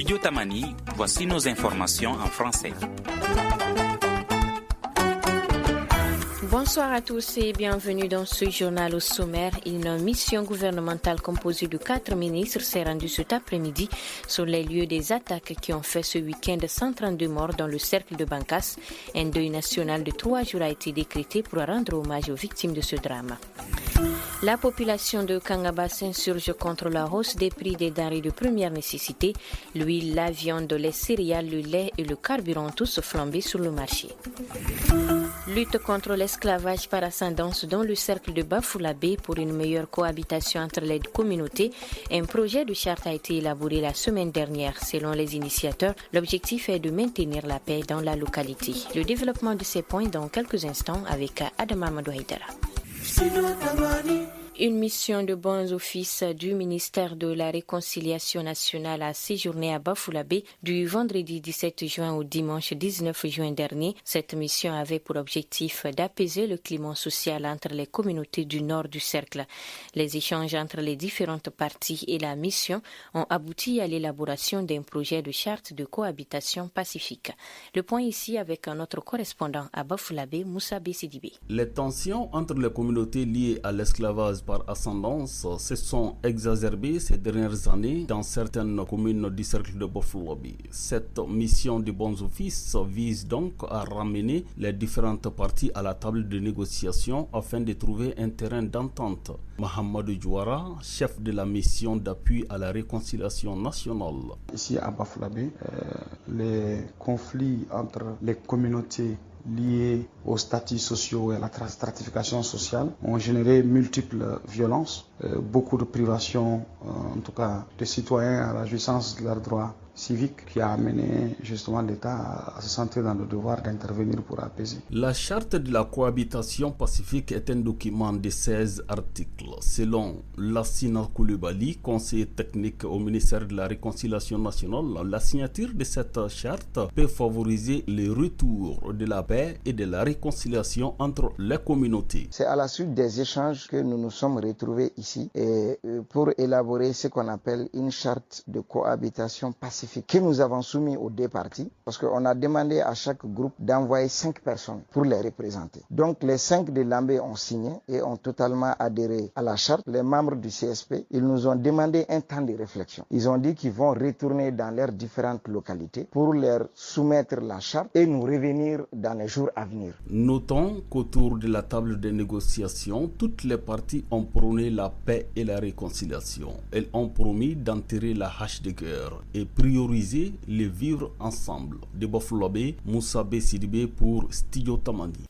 Studio Tamani, voici nos informations en français. Bonsoir à tous et bienvenue dans ce journal au sommaire. Une mission gouvernementale composée de 4 ministres s'est rendue cet après-midi sur les lieux des attaques qui ont fait ce week-end 132 morts dans le cercle de Bankas. Un deuil national de 3 jours a été décrété pour rendre hommage aux victimes de ce drame. La population de Kangaba s'insurge contre la hausse des prix des denrées de première nécessité. L'huile, la viande, les céréales, le lait et le carburant ont tous flambé sur le marché. Lutte contre l'esclavage par ascendance dans le cercle de Bafoullabé pour une meilleure cohabitation entre les communautés. Un projet de charte a été élaboré la semaine dernière. Selon les initiateurs, l'objectif est de maintenir la paix dans la localité. Le développement de ces points dans quelques instants avec Adama Amadou Haïdara. Une mission de bons offices du ministère de la Réconciliation nationale a séjourné à Bafoullabé du vendredi 17 juin au dimanche 19 juin dernier. Cette mission avait pour objectif d'apaiser le climat social entre les communautés du nord du cercle. Les échanges entre les différentes parties et la mission ont abouti à l'élaboration d'un projet de charte de cohabitation pacifique. Le point ici avec notre correspondant à Bafoullabé, Moussa Bessidibé. Les tensions entre les communautés liées à l'esclavage par ascendance se sont exacerbées ces dernières années dans certaines communes du cercle de Bafoullabé. Cette mission de bons offices vise donc à ramener les différentes parties à la table de négociation afin de trouver un terrain d'entente. Mohamedou Diouara, chef de la mission d'appui à la réconciliation nationale. Ici à Bafoullabé, les conflits entre les communautés liés aux statuts sociaux et à la stratification sociale ont généré multiples violences, beaucoup de privations, en tout cas des citoyens à la jouissance de leurs droits civiques, qui a amené justement l'État à se sentir dans le devoir d'intervenir pour apaiser. La charte de la cohabitation pacifique est un document de 16 articles. Selon Lassina Koulibaly, conseiller technique au ministère de la Réconciliation nationale, la signature de cette charte peut favoriser le retour de la paix et de la réconciliation entre les communautés. C'est à la suite des échanges que nous nous sommes retrouvés ici et pour élaborer ce qu'on appelle une charte de cohabitation pacifique que nous avons soumis aux deux parties parce qu'on a demandé à chaque groupe d'envoyer 5 personnes pour les représenter. Donc les 5 de Lambé ont signé et ont totalement adhéré à la charte. Les membres du CSP, ils nous ont demandé un temps de réflexion. Ils ont dit qu'ils vont retourner dans leurs différentes localités pour leur soumettre la charte et nous revenir dans les jours à venir. Notons qu'autour de la table de négociation, toutes les parties ont prôné la paix et la réconciliation. Elles ont promis d'enterrer la hache de guerre et prioriser les vivre ensemble. De Bafoullabé, Moussa Bessidibé pour Studio Tamani.